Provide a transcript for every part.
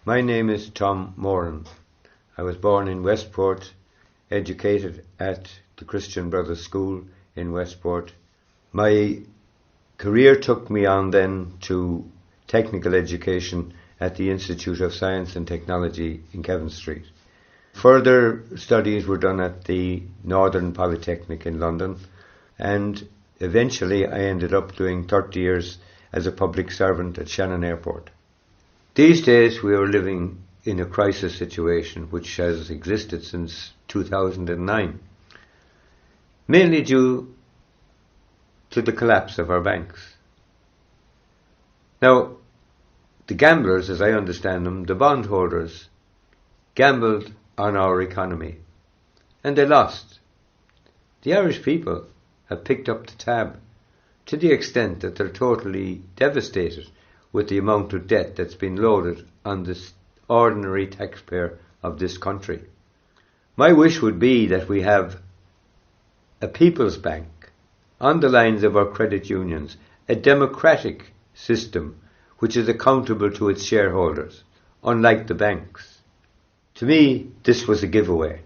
My name is Tom Moran. I was born in Westport, educated at the Christian Brothers School in Westport. My career took me on then to technical education at the Institute of Science and Technology in Kevin Street. Further studies were done at the Northern Polytechnic in London, and eventually I ended up doing 30 years as a public servant at Shannon Airport. These days we are living in a crisis situation which has existed since 2009, mainly due to the collapse of our banks. Now, the gamblers, as I understand them, the bondholders, gambled on our economy, and they lost. The Irish people have picked up the tab to the extent that they're totally devastated with the amount of debt that's been loaded on this ordinary taxpayer of this country. My wish would be that we have a people's bank on the lines of our credit unions, a democratic system which is accountable to its shareholders, unlike the banks. To me, this was a giveaway.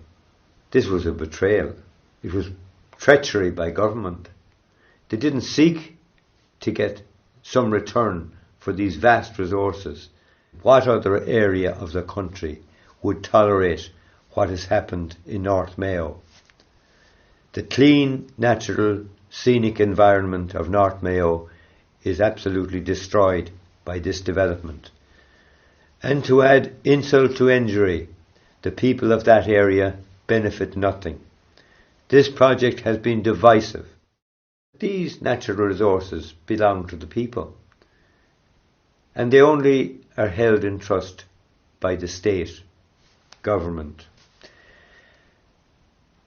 This was a betrayal. It was treachery by government. They didn't seek to get some return for these vast resources. What other area of the country would tolerate what has happened in North Mayo? The clean, natural, scenic environment of North Mayo is absolutely destroyed by this development. And to add insult to injury, the people of that area benefit nothing. This project has been divisive. These natural resources belong to the people, and they only are held in trust by the state government.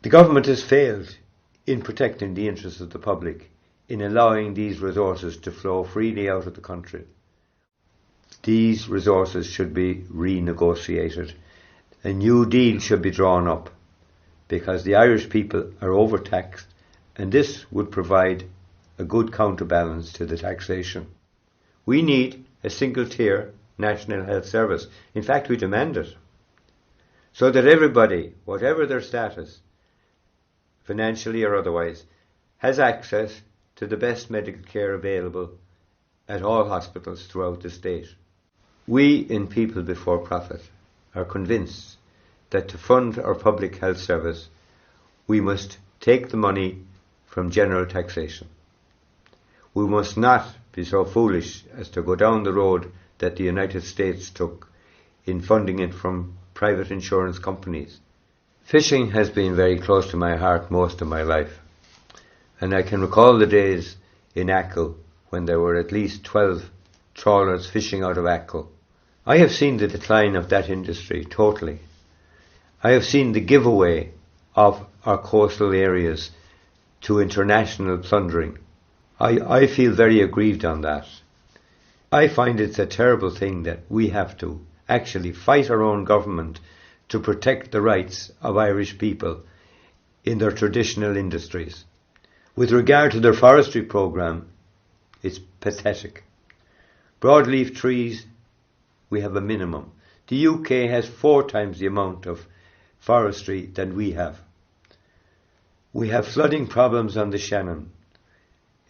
The government has failed in protecting the interests of the public, in allowing these resources to flow freely out of the country. These resources should be renegotiated. A new deal should be drawn up, because the Irish people are overtaxed, and this would provide a good counterbalance to the taxation. We need a single-tier national health service. In fact, we demand it, so that everybody, whatever their status, financially or otherwise, has access to the best medical care available at all hospitals throughout the state. We in People Before Profit are convinced that to fund our public health service, we must take the money from general taxation. We must not be so foolish as to go down the road that the United States took in funding it from private insurance companies. Fishing has been very close to my heart most of my life, and I can recall the days in Achill when there were at least 12 trawlers fishing out of Achill. I have seen the decline of that industry totally. I have seen the giveaway of our coastal areas to international plundering. I feel very aggrieved on that. I find it's a terrible thing that we have to actually fight our own government to protect the rights of Irish people in their traditional industries. With regard to their forestry programme, it's pathetic. Broadleaf trees, we have a minimum. The UK has 4 times the amount of forestry than we have. We have flooding problems on the Shannon.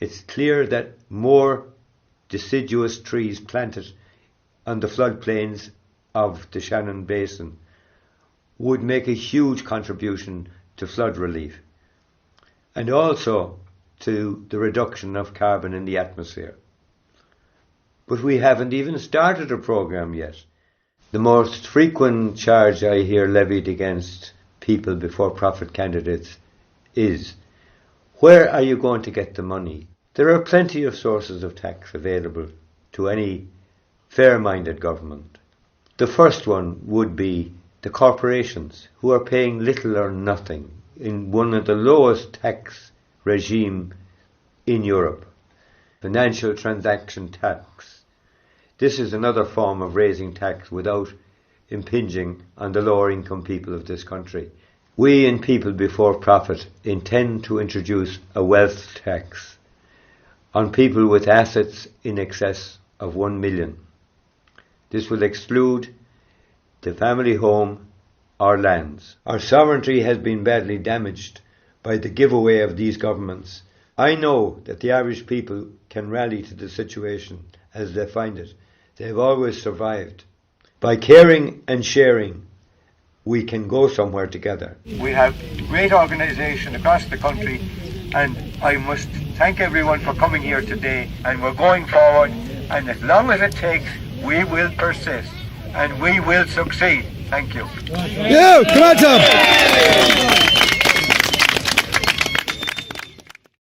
It's clear that more deciduous trees planted on the floodplains of the Shannon Basin would make a huge contribution to flood relief, and also to the reduction of carbon in the atmosphere. But we haven't even started a programme yet. The most frequent charge I hear levied against People Before Profit candidates is, where are you going to get the money? There are plenty of sources of tax available to any fair-minded government. The first one would be the corporations, who are paying little or nothing in one of the lowest tax regime in Europe. Financial transaction tax. This is another form of raising tax without impinging on the lower income people of this country. We in People Before Profit intend to introduce a wealth tax on people with assets in excess of 1 million. This will exclude the family home, our lands. Our sovereignty has been badly damaged by the giveaway of these governments. I know that the Irish people can rally to the situation as they find it. They have always survived. By caring and sharing, we can go somewhere together. We have great organisation across the country, and I must thank everyone for coming here today, and we're going forward, and as long as it takes, we will persist and we will succeed. Thank you. Yeah, come on, Tom.